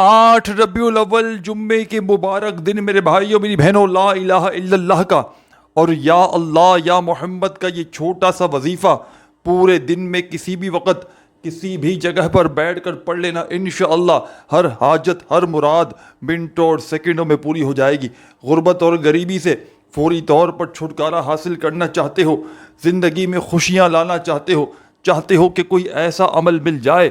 8 ربیع الاول جمعے کے مبارک دن میرے بھائیوں میری بہنوں، لا الہ الا اللہ کا اور یا اللہ یا محمد کا یہ چھوٹا سا وظیفہ پورے دن میں کسی بھی وقت کسی بھی جگہ پر بیٹھ کر پڑھ لینا، انشاءاللہ ہر حاجت ہر مراد منٹوں اور سیکنڈوں میں پوری ہو جائے گی۔ غربت اور غریبی سے فوری طور پر چھٹکارا حاصل کرنا چاہتے ہو، زندگی میں خوشیاں لانا چاہتے ہو کہ کوئی ایسا عمل مل جائے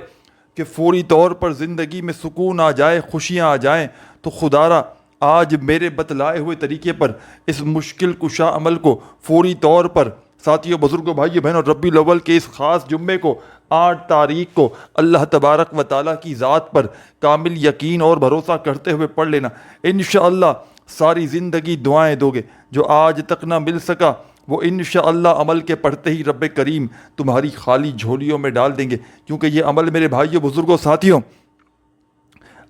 کہ فوری طور پر زندگی میں سکون آ جائے، خوشیاں آ جائیں، تو خدا را آج میرے بتلائے ہوئے طریقے پر اس مشکل کشا عمل کو فوری طور پر ساتھیوں، بزرگوں، بھائیوں، بہنوں، ربیع الاول کے اس خاص جمعے کو 8 تاریخ کو اللہ تبارک و تعالیٰ کی ذات پر کامل یقین اور بھروسہ کرتے ہوئے پڑھ لینا۔ انشاءاللہ ساری زندگی دعائیں دو گے، جو آج تک نہ مل سکا وہ انشاءاللہ عمل کے پڑھتے ہی رب کریم تمہاری خالی جھولیوں میں ڈال دیں گے، کیونکہ یہ عمل میرے بھائیوں، بزرگوں، ساتھیوں،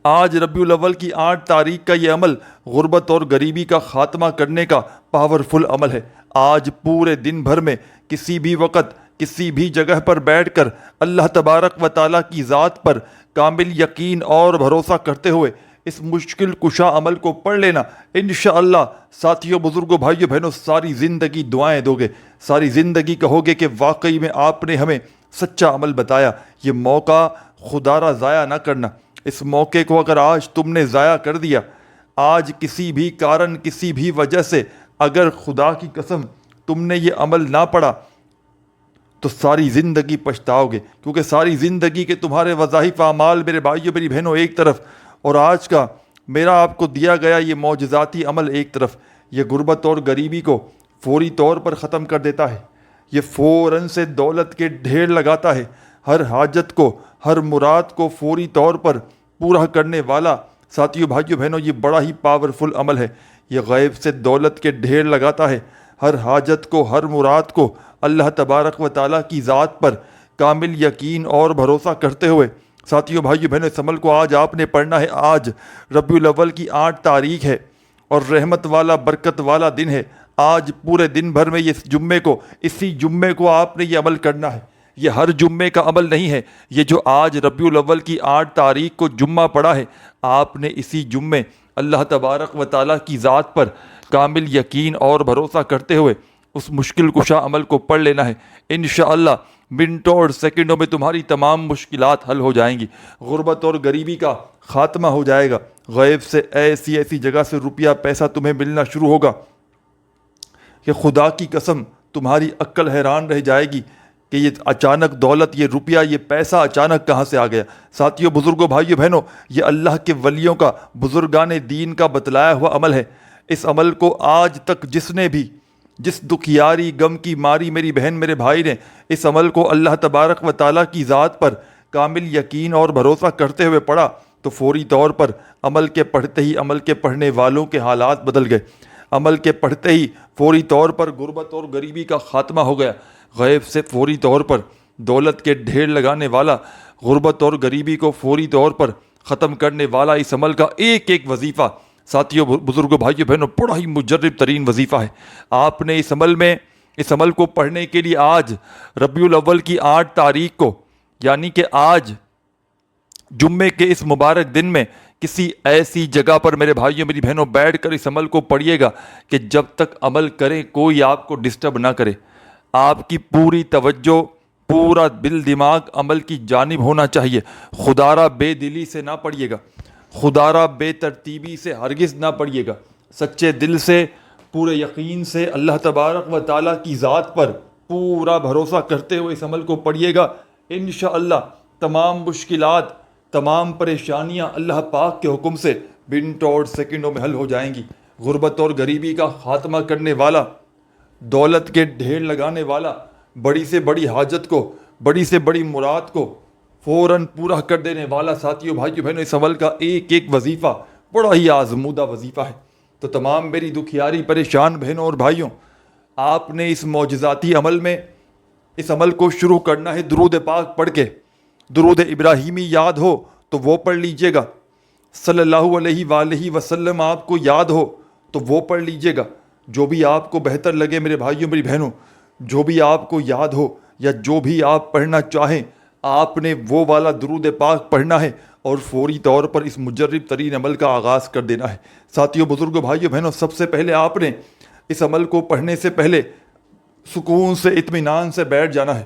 آج ربیع الاول کی 8 تاریخ کا یہ عمل غربت اور غریبی کا خاتمہ کرنے کا پاورفل عمل ہے۔ آج پورے دن بھر میں کسی بھی وقت کسی بھی جگہ پر بیٹھ کر اللہ تبارک و تعالیٰ کی ذات پر کامل یقین اور بھروسہ کرتے ہوئے اس مشکل کشا عمل کو پڑھ لینا۔ انشاءاللہ ساتھیوں، بزرگوں، بھائیوں، بہنوں، ساری زندگی دعائیں دو گے، ساری زندگی کہو گے کہ واقعی میں آپ نے ہمیں سچا عمل بتایا۔ یہ موقع خدا را ضائع نہ کرنا۔ اس موقع کو اگر آج تم نے ضائع کر دیا، آج کسی بھی کارن کسی بھی وجہ سے اگر خدا کی قسم تم نے یہ عمل نہ پڑھا تو ساری زندگی پچھتاؤ گے، کیونکہ ساری زندگی کے تمہارے وظائف اعمال میرے بھائیوں میری بہنوں ایک طرف، اور آج کا میرا آپ کو دیا گیا یہ معجزاتی عمل ایک طرف، یہ غربت اور غریبی کو فوری طور پر ختم کر دیتا ہے۔ یہ فوراً سے دولت کے ڈھیر لگاتا ہے، ہر حاجت کو ہر مراد کو فوری طور پر پورا کرنے والا۔ ساتھیوں، بھائیوں، بہنوں، یہ بڑا ہی پاورفل عمل ہے۔ یہ غیب سے دولت کے ڈھیر لگاتا ہے، ہر حاجت کو ہر مراد کو اللہ تبارک و تعالیٰ کی ذات پر کامل یقین اور بھروسہ کرتے ہوئے۔ ساتھیوں، بھائیوں، بہنوں، اس عمل کو آج آپ نے پڑھنا ہے۔ آج ربیع الاول کی 8 تاریخ ہے اور رحمت والا برکت والا دن ہے۔ آج پورے دن بھر میں اسی جمعے کو آپ نے یہ عمل کرنا ہے۔ یہ ہر جمعے کا عمل نہیں ہے، یہ جو آج ربیع الاول کی 8 تاریخ کو جمعہ پڑا ہے، آپ نے اسی جمعے اللہ تبارک و تعالیٰ کی ذات پر کامل یقین اور بھروسہ کرتے ہوئے اس مشکل کشا عمل کو پڑھ لینا ہے۔ انشاءاللہ منٹوں اور سیکنڈوں میں تمہاری تمام مشکلات حل ہو جائیں گی، غربت اور غریبی کا خاتمہ ہو جائے گا، غیب سے ایسی جگہ سے روپیہ پیسہ تمہیں ملنا شروع ہوگا کہ خدا کی قسم تمہاری عقل حیران رہ جائے گی کہ یہ اچانک دولت، یہ روپیہ، یہ پیسہ اچانک کہاں سے آ گیا۔ ساتھیوں، بزرگوں، بھائیوں، بہنوں، یہ اللہ کے ولیوں کا، بزرگان دین کا بتلایا ہوا عمل ہے۔ اس عمل کو آج تک جس دکھیاری غم کی ماری میری بہن میرے بھائی نے اس عمل کو اللہ تبارک و تعالیٰ کی ذات پر کامل یقین اور بھروسہ کرتے ہوئے پڑھا، تو فوری طور پر عمل کے پڑھتے ہی عمل کے پڑھنے والوں کے حالات بدل گئے۔ عمل کے پڑھتے ہی فوری طور پر غربت اور غریبی کا خاتمہ ہو گیا۔ غیب سے فوری طور پر دولت کے ڈھیر لگانے والا، غربت اور غریبی کو فوری طور پر ختم کرنے والا اس عمل کا ایک وظیفہ، ساتھیوں، بزرگوں، بھائیوں، بہنوں، بڑا ہی مجرب ترین وظیفہ ہے۔ آپ نے اس عمل کو پڑھنے کے لیے آج ربیع الاول کی 8 تاریخ کو، یعنی کہ آج جمعے کے اس مبارک دن میں کسی ایسی جگہ پر میرے بھائیوں میری بہنوں بیٹھ کر اس عمل کو پڑھیے گا کہ جب تک عمل کریں کوئی آپ کو ڈسٹرب نہ کرے۔ آپ کی پوری توجہ، پورا دل دماغ عمل کی جانب ہونا چاہیے۔ خدا را بے دلی سے نہ پڑھیے گا، خدا را بے ترتیبی سے ہرگز نہ پڑھیے گا، سچے دل سے، پورے یقین سے اللہ تبارک و تعالیٰ کی ذات پر پورا بھروسہ کرتے ہوئے اس عمل کو پڑھیے گا۔ انشاءاللہ تمام مشکلات، تمام پریشانیاں اللہ پاک کے حکم سے منٹوں اور سیکنڈوں میں حل ہو جائیں گی۔ غربت اور غریبی کا خاتمہ کرنے والا، دولت کے ڈھیر لگانے والا، بڑی سے بڑی حاجت کو، بڑی سے بڑی مراد کو فوراً پورا کر دینے والا، ساتھیوں، بھائیوں، بہنوں، اس عمل کا ایک وظیفہ بڑا ہی آزمودہ وظیفہ ہے۔ تو تمام میری دکھیاری پریشان بہنوں اور بھائیوں، آپ نے اس معجزاتی عمل میں اس عمل کو شروع کرنا ہے درود پاک پڑھ کے۔ درود ابراہیمی یاد ہو تو وہ پڑھ لیجئے گا، صلی اللہ علیہ وآلہ وسلم آپ کو یاد ہو تو وہ پڑھ لیجئے گا۔ جو بھی آپ کو بہتر لگے میرے بھائیوں میری بہنوں، جو بھی آپ کو یاد ہو یا جو بھی آپ پڑھنا چاہیں، آپ نے وہ والا درود پاک پڑھنا ہے اور فوری طور پر اس مجرب ترین عمل کا آغاز کر دینا ہے۔ ساتھیوں، بزرگوں، بھائیوں، بہنوں، سب سے پہلے آپ نے اس عمل کو پڑھنے سے پہلے سکون سے، اطمینان سے بیٹھ جانا ہے۔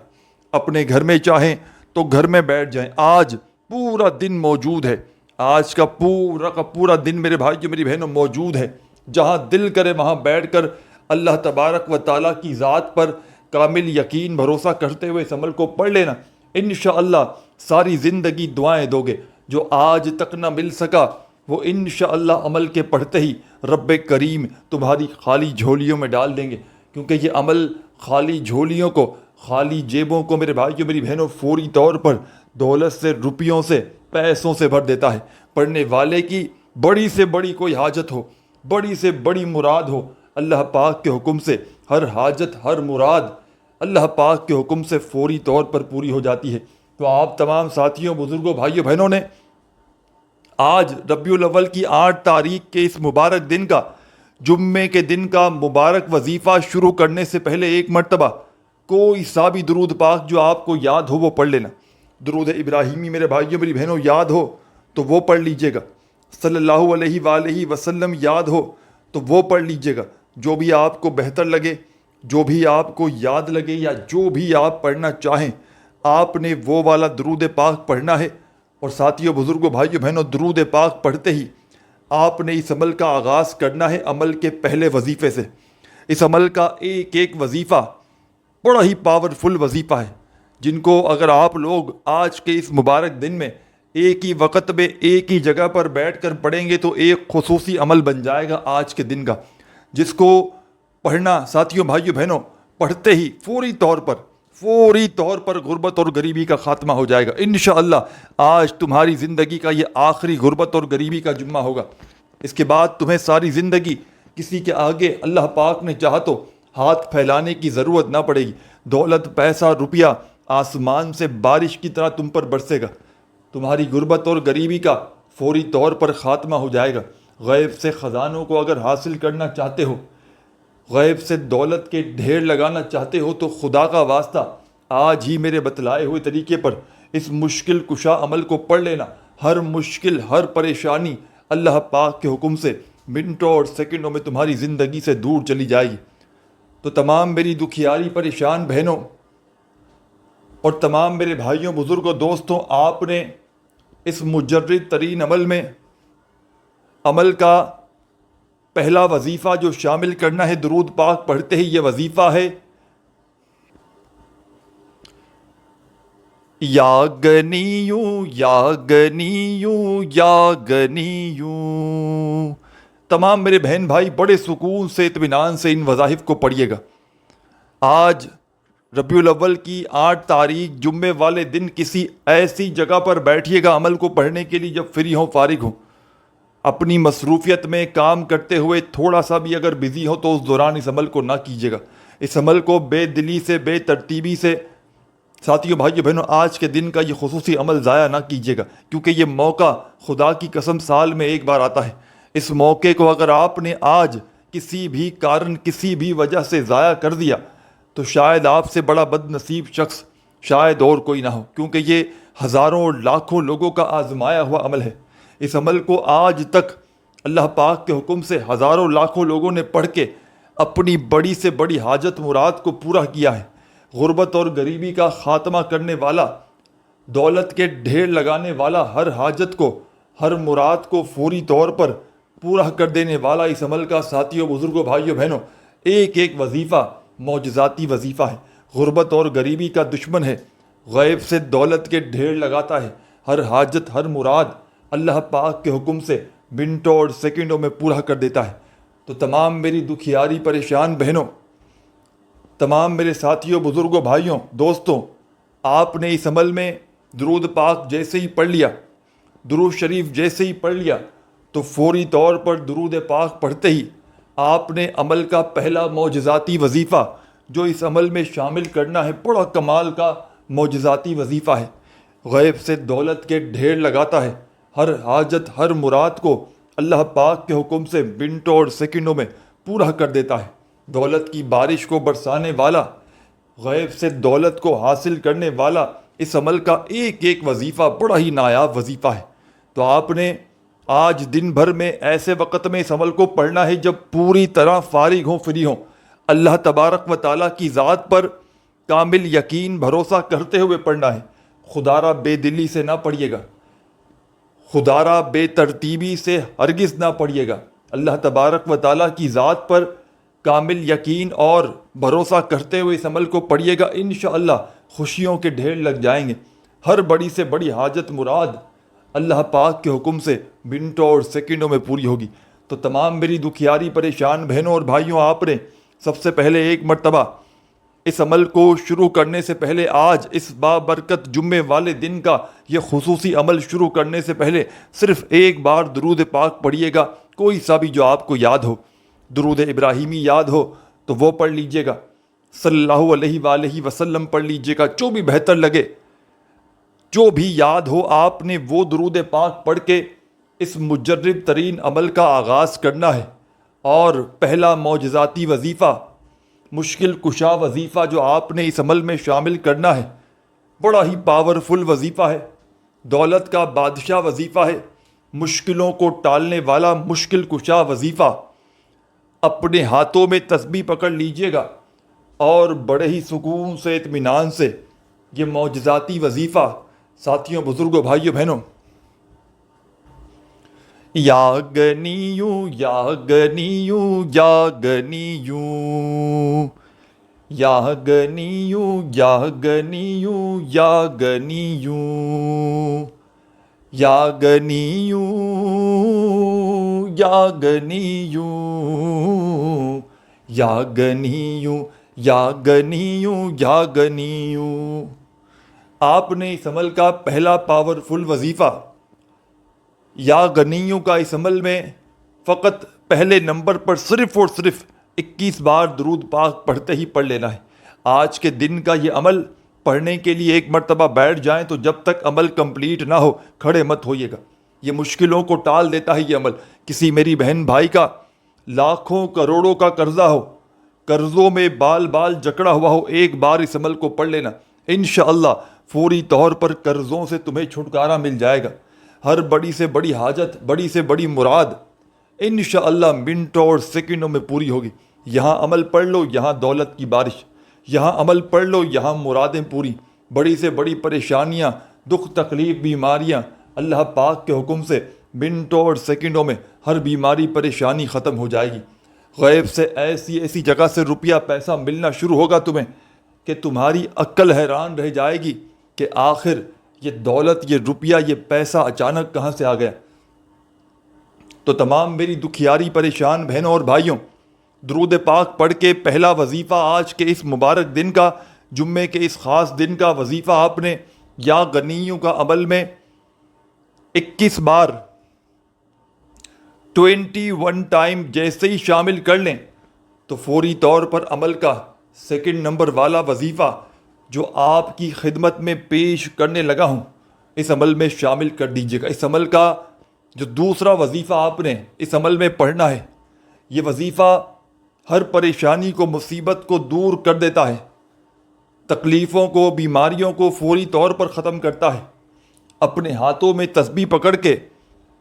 اپنے گھر میں چاہیں تو گھر میں بیٹھ جائیں۔ آج پورا دن موجود ہے، آج کا پورا دن میرے بھائیوں، میری بہنوں موجود ہے۔ جہاں دل کرے وہاں بیٹھ کر اللہ تبارک و تعالیٰ کی ذات پر کامل یقین بھروسہ کرتے ہوئے اس عمل کو پڑھ لینا۔ انشاءاللہ ساری زندگی دعائیں دو گے۔ جو آج تک نہ مل سکا وہ انشاءاللہ عمل کے پڑھتے ہی رب کریم تمہاری خالی جھولیوں میں ڈال دیں گے، کیونکہ یہ عمل خالی جھولیوں کو، خالی جیبوں کو میرے بھائیوں، میری بہنوں فوری طور پر دولت سے، روپیوں سے، پیسوں سے بھر دیتا ہے۔ پڑھنے والے کی بڑی سے بڑی کوئی حاجت ہو، بڑی سے بڑی مراد ہو، اللہ پاک کے حکم سے ہر حاجت، ہر مراد اللہ پاک کے حکم سے فوری طور پر پوری ہو جاتی ہے۔ تو آپ تمام ساتھیوں، بزرگوں، بھائیوں، بہنوں نے آج ربیع الاول کی 8 تاریخ کے اس مبارک دن کا، جمعے کے دن کا مبارک وظیفہ شروع کرنے سے پہلے ایک مرتبہ کوئی سا بھی درود پاک جو آپ کو یاد ہو وہ پڑھ لینا۔ درود ابراہیمی میرے بھائیوں، میری بہنوں یاد ہو تو وہ پڑھ لیجئے گا۔ صلی اللہ علیہ وآلہ وسلم یاد ہو تو وہ پڑھ لیجئے گا۔ جو بھی آپ کو بہتر لگے، جو بھی آپ کو یاد لگے، یا جو بھی آپ پڑھنا چاہیں، آپ نے وہ والا درود پاک پڑھنا ہے۔ اور ساتھیوں، بزرگوں، بھائیوں، بہنوں، درود پاک پڑھتے ہی آپ نے اس عمل کا آغاز کرنا ہے عمل کے پہلے وظیفے سے۔ اس عمل کا ایک ایک وظیفہ بڑا ہی پاورفل وظیفہ ہے، جن کو اگر آپ لوگ آج کے اس مبارک دن میں ایک ہی وقت میں ایک ہی جگہ پر بیٹھ کر پڑھیں گے تو ایک خصوصی عمل بن جائے گا آج کے دن کا، جس کو پڑھنا ساتھیوں، بھائیوں، بہنوں پڑھتے ہی فوری طور پر غربت اور غریبی کا خاتمہ ہو جائے گا۔ انشاءاللہ آج تمہاری زندگی کا یہ آخری غربت اور غریبی کا جمعہ ہوگا۔ اس کے بعد تمہیں ساری زندگی کسی کے آگے اللہ پاک نے چاہا تو ہاتھ پھیلانے کی ضرورت نہ پڑے گی۔ دولت، پیسہ، روپیہ آسمان سے بارش کی طرح تم پر برسے گا۔ تمہاری غربت اور غریبی کا فوری طور پر خاتمہ ہو جائے گا۔ غیب سے خزانوں کو اگر حاصل کرنا چاہتے ہو، غیب سے دولت کے ڈھیر لگانا چاہتے ہو تو خدا کا واسطہ آج ہی میرے بتلائے ہوئے طریقے پر اس مشکل کشا عمل کو پڑھ لینا۔ ہر مشکل، ہر پریشانی اللہ پاک کے حکم سے منٹوں اور سیکنڈوں میں تمہاری زندگی سے دور چلی جائے گی۔ تو تمام میری دکھیاری پریشان بہنوں اور تمام میرے بھائیوں، بزرگوں، دوستوں، آپ نے اس مجرد ترین عمل میں عمل کا پہلا وظیفہ جو شامل کرنا ہے درود پاک پڑھتے ہی، یہ وظیفہ ہے یا غنیوں یا غنیوں یا غنیوں۔ تمام میرے بہن بھائی بڑے سکون سے، اطمینان سے ان وظائف کو پڑھیے گا۔ آج ربیع الاول کی 8 تاریخ جمعے والے دن کسی ایسی جگہ پر بیٹھیے گا عمل کو پڑھنے کے لیے جب فری ہوں، فارغ ہوں۔ اپنی مصروفیت میں کام کرتے ہوئے تھوڑا سا بھی اگر بزی ہو تو اس دوران اس عمل کو نہ کیجیے گا۔ اس عمل کو بے دلی سے، بے ترتیبی سے، ساتھیوں، بھائیوں، بہنوں، آج کے دن کا یہ خصوصی عمل ضائع نہ کیجیے گا، کیونکہ یہ موقع خدا کی قسم سال میں ایک بار آتا ہے۔ اس موقع کو اگر آپ نے آج کسی بھی کارن، کسی بھی وجہ سے ضائع کر دیا تو شاید آپ سے بڑا بد نصیب شخص شاید اور کوئی نہ ہو، کیونکہ یہ ہزاروں اور لاکھوں لوگوں کا آزمایا ہوا عمل ہے۔ اس عمل کو آج تک اللہ پاک کے حکم سے ہزاروں لاکھوں لوگوں نے پڑھ کے اپنی بڑی سے بڑی حاجت مراد کو پورا کیا ہے۔ غربت اور غریبی کا خاتمہ کرنے والا، دولت کے ڈھیر لگانے والا، ہر حاجت کو، ہر مراد کو فوری طور پر پورا کر دینے والا اس عمل کا ساتھیوں، بزرگوں، بھائیوں، بہنوں ایک ایک وظیفہ معجزاتی وظیفہ ہے۔ غربت اور غریبی کا دشمن ہے، غیب سے دولت کے ڈھیر لگاتا ہے، ہر حاجت، ہر مراد اللہ پاک کے حکم سے منٹوں اور سیکنڈوں میں پورا کر دیتا ہے۔ تو تمام میری دکھیاری پریشان بہنوں، تمام میرے ساتھیوں، بزرگوں، بھائیوں، دوستوں، آپ نے اس عمل میں درود پاک جیسے ہی پڑھ لیا، درود شریف جیسے ہی پڑھ لیا تو فوری طور پر درود پاک پڑھتے ہی آپ نے عمل کا پہلا معجزاتی وظیفہ جو اس عمل میں شامل کرنا ہے، بڑا کمال کا معجزاتی وظیفہ ہے۔ غیب سے دولت کے ڈھیر لگاتا ہے، ہر حاجت، ہر مراد کو اللہ پاک کے حکم سے منٹوں اور سیکنڈوں میں پورا کر دیتا ہے۔ دولت کی بارش کو برسانے والا، غیب سے دولت کو حاصل کرنے والا، اس عمل کا ایک ایک وظیفہ بڑا ہی نایاب وظیفہ ہے. تو آپ نے آج دن بھر میں ایسے وقت میں اس عمل کو پڑھنا ہے جب پوری طرح فارغ ہوں، فری ہوں. اللہ تبارک و تعالیٰ کی ذات پر کامل یقین بھروسہ کرتے ہوئے پڑھنا ہے. خدا را بے دلی سے نہ پڑھیے گا، خدا را بے ترتیبی سے ہرگز نہ پڑھیے گا. اللہ تبارک و تعالیٰ کی ذات پر کامل یقین اور بھروسہ کرتے ہوئے اس عمل کو پڑھیے گا. انشاءاللہ خوشیوں کے ڈھیر لگ جائیں گے. ہر بڑی سے بڑی حاجت مراد اللہ پاک کے حکم سے منٹوں اور سیکنڈوں میں پوری ہوگی. تو تمام میری دکھیاری پریشان بہنوں اور بھائیوں، آپ نے سب سے پہلے ایک مرتبہ اس عمل کو شروع کرنے سے پہلے، آج اس بابرکت جمعے والے دن کا یہ خصوصی عمل شروع کرنے سے پہلے صرف ایک بار درود پاک پڑھیے گا. کوئی سا بھی جو آپ کو یاد ہو. درود ابراہیمی یاد ہو تو وہ پڑھ لیجئے گا، صلی اللہ علیہ وآلہ وسلم پڑھ لیجئے گا، جو بھی بہتر لگے. جو بھی یاد ہو آپ نے وہ درود پاک پڑھ کے اس مجرب ترین عمل کا آغاز کرنا ہے. اور پہلا معجزاتی وظیفہ، مشکل کشا وظیفہ جو آپ نے اس عمل میں شامل کرنا ہے، بڑا ہی پاورفل وظیفہ ہے، دولت کا بادشاہ وظیفہ ہے، مشکلوں کو ٹالنے والا مشکل کشا وظیفہ. اپنے ہاتھوں میں تسبیح پکڑ لیجئے گا اور بڑے ہی سکون سے، اطمینان سے یہ معجزاتی وظیفہ ساتھیوں، بزرگوں، بھائیوں، بہنوں، یا گنیو یا گنیو یا گنیو یا گنیو یا گنیو یا گنیو یا گنیو یا گنیو یا گنیو یا گنیو یا گنیو. آپ نے اس عمل کا پہلا پاورفل وظیفہ یا غنیوں کا اس عمل میں فقط پہلے نمبر پر صرف اور صرف 21 بار درود پاک پڑھتے ہی پڑھ لینا ہے. آج کے دن کا یہ عمل پڑھنے کے لیے ایک مرتبہ بیٹھ جائیں تو جب تک عمل کمپلیٹ نہ ہو کھڑے مت ہوئیے گا. یہ مشکلوں کو ٹال دیتا ہے یہ عمل. کسی میری بہن بھائی کا لاکھوں کروڑوں کا قرضہ ہو، قرضوں میں بال بال جکڑا ہوا ہو، ایک بار اس عمل کو پڑھ لینا، انشاءاللہ فوری طور پر قرضوں سے تمہیں چھٹکارا مل جائے گا. ہر بڑی سے بڑی حاجت، بڑی سے بڑی مراد انشاءاللہ منٹوں اور سیکنڈوں میں پوری ہوگی. یہاں عمل پڑھ لو، یہاں دولت کی بارش. یہاں عمل پڑھ لو، یہاں مرادیں پوری. بڑی سے بڑی پریشانیاں، دکھ تکلیف، بیماریاں اللہ پاک کے حکم سے منٹوں اور سیکنڈوں میں ہر بیماری پریشانی ختم ہو جائے گی. غیب سے ایسی ایسی جگہ سے روپیہ پیسہ ملنا شروع ہوگا تمہیں کہ تمہاری عقل حیران رہ جائے گی کہ آخر یہ دولت، یہ روپیہ، یہ پیسہ اچانک کہاں سے آ گیا. تو تمام میری دکھیاری پریشان بہنوں اور بھائیوں، درود پاک پڑھ کے پہلا وظیفہ آج کے اس مبارک دن کا، جمعے کے اس خاص دن کا وظیفہ آپ نے یا غنیوں کا عمل میں 21 بار 21 ٹائم جیسے ہی شامل کر لیں تو فوری طور پر عمل کا سیکنڈ نمبر والا وظیفہ جو آپ کی خدمت میں پیش کرنے لگا ہوں اس عمل میں شامل کر دیجیے گا. اس عمل کا جو دوسرا وظیفہ آپ نے اس عمل میں پڑھنا ہے، یہ وظیفہ ہر پریشانی کو، مصیبت کو دور کر دیتا ہے، تکلیفوں کو، بیماریوں کو فوری طور پر ختم کرتا ہے. اپنے ہاتھوں میں تسبیح پکڑ کے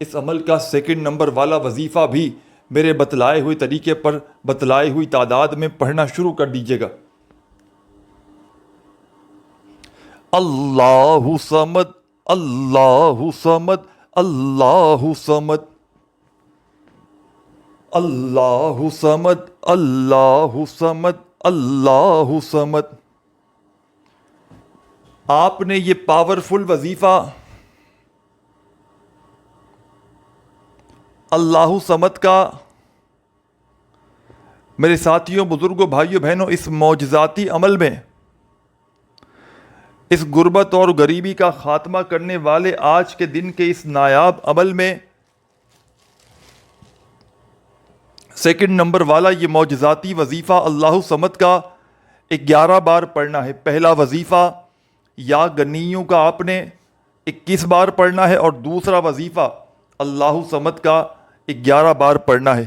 اس عمل کا سیکنڈ نمبر والا وظیفہ بھی میرے بتلائے ہوئے طریقے پر، بتلائی ہوئی تعداد میں پڑھنا شروع کر دیجیے گا. اللہ صمد اللہ صمد اللہ صمد اللہ صمد اللہ صمد اللہ صمد. آپ نے یہ پاورفل وظیفہ اللہ صمد کا میرے ساتھیوں، بزرگوں، بھائیوں، بہنوں، اس معجزاتی عمل میں، اس غربت اور غریبی کا خاتمہ کرنے والے آج کے دن کے اس نایاب عمل میں سیکنڈ نمبر والا یہ معجزاتی وظیفہ اللہ صمد کا 11 بار پڑھنا ہے. پہلا وظیفہ یا غنیوں کا آپ نے 21 بار پڑھنا ہے اور دوسرا وظیفہ اللہ صمد کا 11 بار پڑھنا ہے.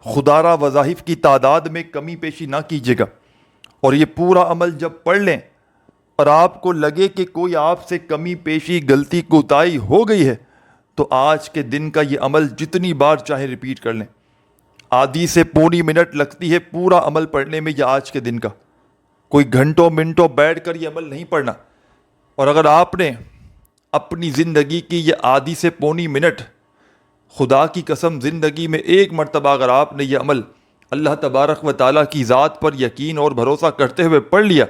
خدارہ وظائف کی تعداد میں کمی پیشی نہ کیجیے گا. اور یہ پورا عمل جب پڑھ لیں اور آپ کو لگے کہ کوئی آپ سے کمی پیشی غلطی کوتاہی ہو گئی ہے تو آج کے دن کا یہ عمل جتنی بار چاہے ریپیٹ کر لیں. آدھی سے پونی منٹ لگتی ہے پورا عمل پڑھنے میں، یہ آج کے دن کا. کوئی گھنٹوں منٹوں بیٹھ کر یہ عمل نہیں پڑھنا. اور اگر آپ نے اپنی زندگی کی یہ آدھی سے پونی منٹ، خدا کی قسم زندگی میں ایک مرتبہ اگر آپ نے یہ عمل اللہ تبارک و تعالیٰ کی ذات پر یقین اور بھروسہ کرتے ہوئے پڑھ لیا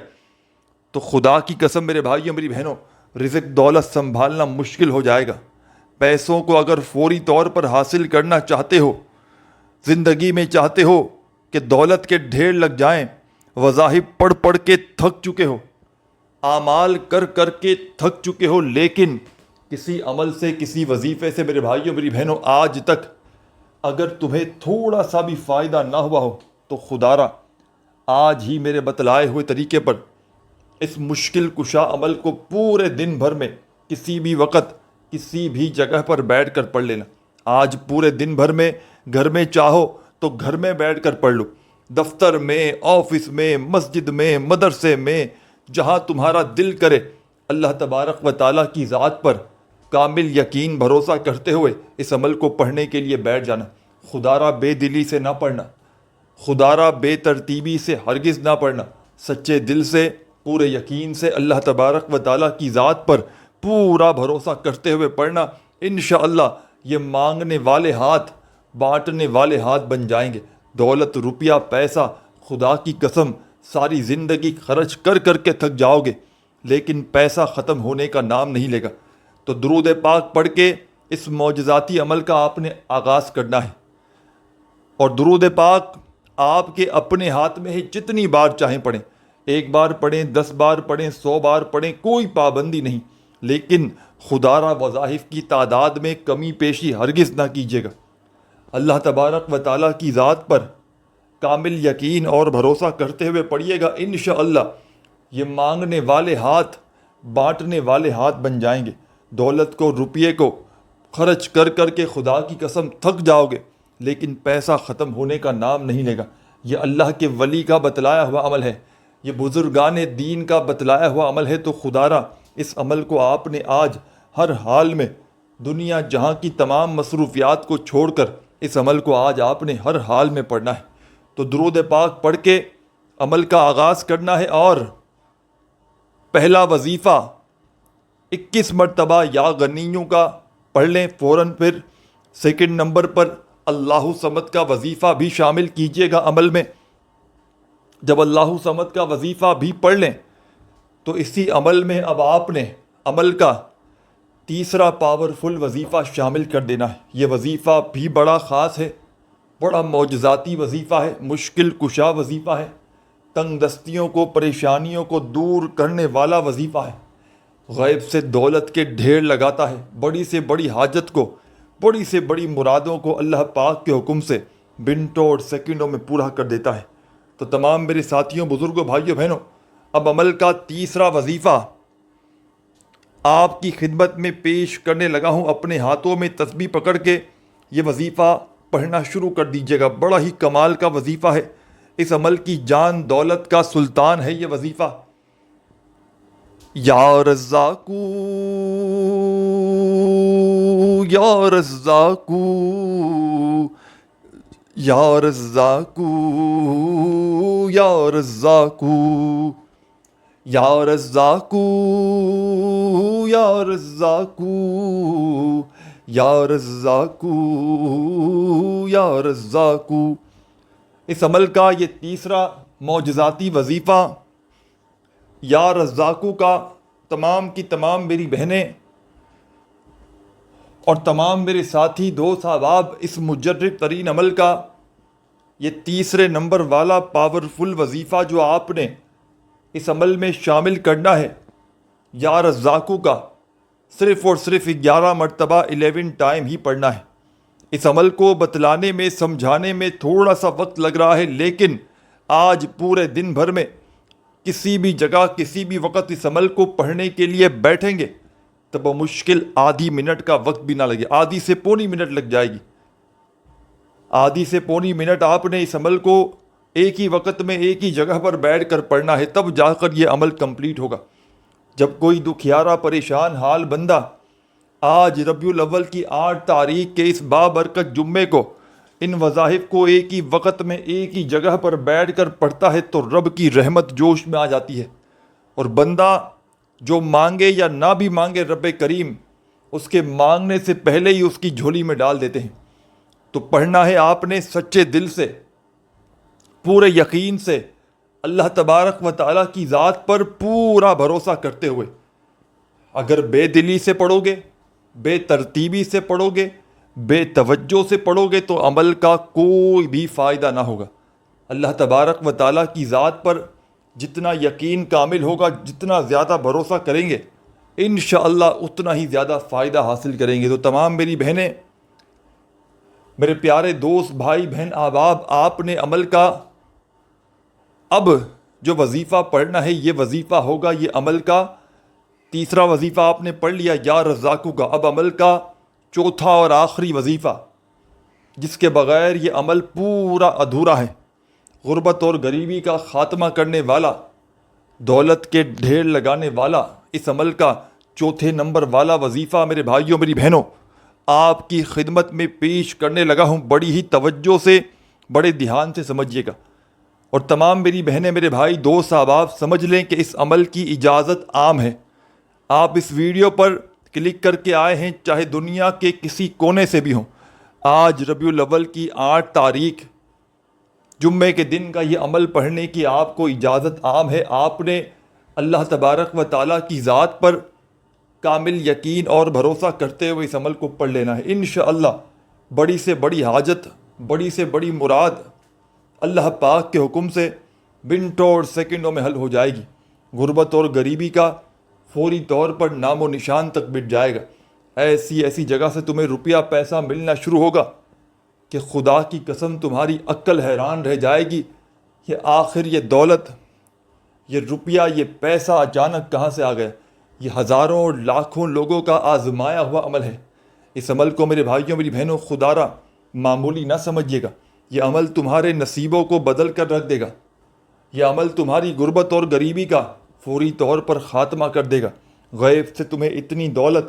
تو خدا کی قسم میرے بھائیوں میری بہنوں، رزق دولت سنبھالنا مشکل ہو جائے گا. پیسوں کو اگر فوری طور پر حاصل کرنا چاہتے ہو، زندگی میں چاہتے ہو کہ دولت کے ڈھیر لگ جائیں، وظائف پڑھ پڑھ کے تھک چکے ہو، اعمال کر کر کے تھک چکے ہو، لیکن کسی عمل سے کسی وظیفے سے میرے بھائیوں میری بہنوں آج تک اگر تمہیں تھوڑا سا بھی فائدہ نہ ہوا ہو تو خدا را آج ہی میرے بتلائے ہوئے طریقے پر اس مشکل کشا عمل کو پورے دن بھر میں کسی بھی وقت کسی بھی جگہ پر بیٹھ کر پڑھ لینا. آج پورے دن بھر میں گھر میں چاہو تو گھر میں بیٹھ کر پڑھ لو، دفتر میں، آفس میں، مسجد میں، مدرسے میں، جہاں تمہارا دل کرے. اللہ تبارک و تعالیٰ کی ذات پر کامل یقین بھروسہ کرتے ہوئے اس عمل کو پڑھنے کے لیے بیٹھ جانا. خدا را بے دلی سے نہ پڑھنا، خدا را بے ترتیبی سے ہرگز نہ پڑھنا. سچے دل سے، پورے یقین سے اللہ تبارک و تعالیٰ کی ذات پر پورا بھروسہ کرتے ہوئے پڑھنا. انشاءاللہ یہ مانگنے والے ہاتھ بانٹنے والے ہاتھ بن جائیں گے. دولت، روپیہ، پیسہ، خدا کی قسم ساری زندگی خرچ کر کر کے تھک جاؤ گے لیکن پیسہ ختم ہونے کا نام نہیں لے گا. تو درود پاک پڑھ کے اس معجزاتی عمل کا آپ نے آغاز کرنا ہے. اور درود پاک آپ کے اپنے ہاتھ میں ہے، جتنی بار چاہیں پڑھیں، 1 بار پڑھیں، 10 بار پڑھیں، 100 بار پڑھیں، کوئی پابندی نہیں. لیکن خدا را وظائف کی تعداد میں کمی پیشی ہرگز نہ کیجیے گا. اللہ تبارک و تعالیٰ کی ذات پر کامل یقین اور بھروسہ کرتے ہوئے پڑھیے گا. انشاءاللہ یہ مانگنے والے ہاتھ بانٹنے والے ہاتھ بن جائیں گے. دولت کو، روپیے کو خرچ کر کر کے خدا کی قسم تھک جاؤ گے لیکن پیسہ ختم ہونے کا نام نہیں لے گا. یہ اللہ کے ولی کا بتلایا ہوا عمل ہے، یہ بزرگان دین کا بتلایا ہوا عمل ہے. تو خدا را اس عمل کو آپ نے آج ہر حال میں دنیا جہاں کی تمام مصروفیات کو چھوڑ کر اس عمل کو آج آپ نے ہر حال میں پڑھنا ہے. تو درود پاک پڑھ کے عمل کا آغاز کرنا ہے. اور پہلا وظیفہ 21 مرتبہ یا غنیوں کا پڑھ لیں فوراً. پھر سیکنڈ نمبر پر اللہ صمد کا وظیفہ بھی شامل کیجیے گا عمل میں. جب اللہ صمد کا وظیفہ بھی پڑھ لیں تو اسی عمل میں اب آپ نے عمل کا تیسرا پاورفل وظیفہ شامل کر دینا ہے. یہ وظیفہ بھی بڑا خاص ہے، بڑا معجزاتی وظیفہ ہے، مشکل کشا وظیفہ ہے، تنگ دستیوں کو، پریشانیوں کو دور کرنے والا وظیفہ ہے، غیب سے دولت کے ڈھیر لگاتا ہے، بڑی سے بڑی حاجت کو، بڑی سے بڑی مرادوں کو اللہ پاک کے حکم سے منٹوں اور سیکنڈوں میں پورا کر دیتا ہے. تو تمام میرے ساتھیوں، بزرگوں، بھائیوں، بہنوں، اب عمل کا تیسرا وظیفہ آپ کی خدمت میں پیش کرنے لگا ہوں. اپنے ہاتھوں میں تسبیح پکڑ کے یہ وظیفہ پڑھنا شروع کر دیجیے گا. بڑا ہی کمال کا وظیفہ ہے، اس عمل کی جان دولت کا سلطان ہے یہ وظیفہ. یا رزاقو یا رزاقو یا رزاقو یا رزاقو یا رزاقو یا رزاقو یا رزاقو یا رزاقو. اس عمل کا یہ تیسرا معجزاتی وظیفہ یا رزاقو کا تمام کی تمام میری بہنیں اور تمام میرے ساتھی دوست احباب، اس مجرب ترین عمل کا یہ تیسرے نمبر والا پاورفل وظیفہ جو آپ نے اس عمل میں شامل کرنا ہے، یا رزاقو کا صرف اور صرف 11 مرتبہ 11 ٹائم ہی پڑھنا ہے. اس عمل کو بتلانے میں، سمجھانے میں تھوڑا سا وقت لگ رہا ہے، لیکن آج پورے دن بھر میں کسی بھی جگہ کسی بھی وقت اس عمل کو پڑھنے کے لیے بیٹھیں گے تو بمشکل آدھی منٹ کا وقت بھی نہ لگے. آدھی سے پونی منٹ لگ جائے گی. آدھی سے پونی منٹ آپ نے اس عمل کو ایک ہی وقت میں ایک ہی جگہ پر بیٹھ کر پڑھنا ہے، تب جا کر یہ عمل کمپلیٹ ہوگا. جب کوئی دکھیارا پریشان حال بندہ آج ربیع الاول کی 8 تاریخ کے اس بابرکت جمعے کو ان وظائف کو ایک ہی وقت میں ایک ہی جگہ پر بیٹھ کر پڑھتا ہے تو رب کی رحمت جوش میں آ جاتی ہے، اور بندہ جو مانگے یا نہ بھی مانگے رب کریم اس کے مانگنے سے پہلے ہی اس کی جھولی میں ڈال دیتے ہیں۔ تو پڑھنا ہے آپ نے سچے دل سے، پورے یقین سے، اللہ تبارک و تعالیٰ کی ذات پر پورا بھروسہ کرتے ہوئے۔ اگر بے دلی سے پڑھو گے، بے ترتیبی سے پڑھو گے، بے توجہ سے پڑھو گے تو عمل کا کوئی بھی فائدہ نہ ہوگا۔ اللہ تبارک و تعالیٰ کی ذات پر جتنا یقین کامل ہوگا، جتنا زیادہ بھروسہ کریں گے انشاءاللہ اتنا ہی زیادہ فائدہ حاصل کریں گے۔ تو تمام میری بہنیں، میرے پیارے دوست، بھائی بہن، احباب، آپ نے عمل کا اب جو وظیفہ پڑھنا ہے یہ وظیفہ ہوگا، یہ عمل کا تیسرا وظیفہ آپ نے پڑھ لیا یا رزاقوں کا، اب عمل کا چوتھا اور آخری وظیفہ جس کے بغیر یہ عمل پورا ادھورا ہے، غربت اور غریبی کا خاتمہ کرنے والا، دولت کے ڈھیر لگانے والا، اس عمل کا چوتھے نمبر والا وظیفہ میرے بھائیوں، میری بہنوں، آپ کی خدمت میں پیش کرنے لگا ہوں۔ بڑی ہی توجہ سے، بڑے دھیان سے سمجھیے گا، اور تمام میری بہنیں، میرے بھائی، دوست، احباب سمجھ لیں کہ اس عمل کی اجازت عام ہے۔ آپ اس ویڈیو پر کلک کر کے آئے ہیں چاہے دنیا کے کسی کونے سے بھی ہوں، آج ربیع الاول کی 8 تاریخ جمعے کے دن کا یہ عمل پڑھنے کی آپ کو اجازت عام ہے۔ آپ نے اللہ تبارک و تعالیٰ کی ذات پر کامل یقین اور بھروسہ کرتے ہوئے اس عمل کو پڑھ لینا ہے۔ انشاءاللہ بڑی سے بڑی حاجت، بڑی سے بڑی مراد اللہ پاک کے حکم سے منٹوں اور سیکنڈوں میں حل ہو جائے گی۔ غربت اور غریبی کا فوری طور پر نام و نشان تک مٹ جائے گا۔ ایسی ایسی جگہ سے تمہیں روپیہ پیسہ ملنا شروع ہوگا کہ خدا کی قسم تمہاری عقل حیران رہ جائے گی کہ آخر یہ دولت، یہ روپیہ، یہ پیسہ اچانک کہاں سے آ گیا۔ یہ ہزاروں اور لاکھوں لوگوں کا آزمایا ہوا عمل ہے۔ اس عمل کو میرے بھائیوں، میری بہنوں، خدارہ معمولی نہ سمجھیے گا۔ یہ عمل تمہارے نصیبوں کو بدل کر رکھ دے گا۔ یہ عمل تمہاری غربت اور غریبی کا فوری طور پر خاتمہ کر دے گا۔ غیب سے تمہیں اتنی دولت،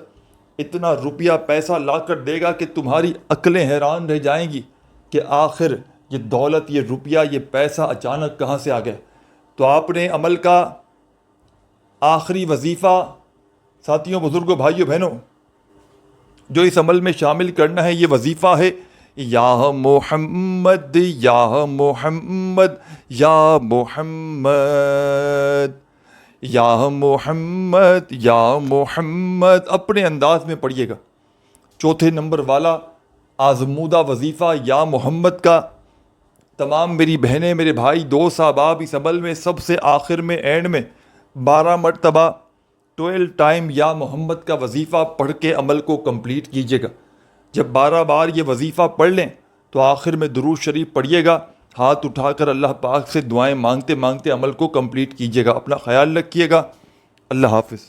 اتنا روپیہ پیسہ لا کر دے گا کہ تمہاری عقلیں حیران رہ جائیں گی کہ آخر یہ دولت، یہ روپیہ، یہ پیسہ اچانک کہاں سے آ گیا۔ تو آپ نے عمل کا آخری وظیفہ، ساتھیوں، بزرگوں، بھائیوں، بہنوں، جو اس عمل میں شامل کرنا ہے یہ وظیفہ ہے یا محمد یا محمد یا محمد یا محمد یا محمد، اپنے انداز میں پڑھیے گا۔ چوتھے نمبر والا آزمودہ وظیفہ یا محمد کا تمام میری بہنیں، میرے بھائی، دوست، احباب اس عمل میں سب سے آخر میں، اینڈ میں 12 مرتبہ 12 ٹائم یا محمد کا وظیفہ پڑھ کے عمل کو کمپلیٹ کیجیے گا۔ جب 12 بار یہ وظیفہ پڑھ لیں تو آخر میں درود شریف پڑھیے گا، ہاتھ اٹھا کر اللہ پاک سے دعائیں مانگتے مانگتے عمل کو کمپلیٹ کیجیے گا۔ اپنا خیال رکھیے گا۔ اللہ حافظ۔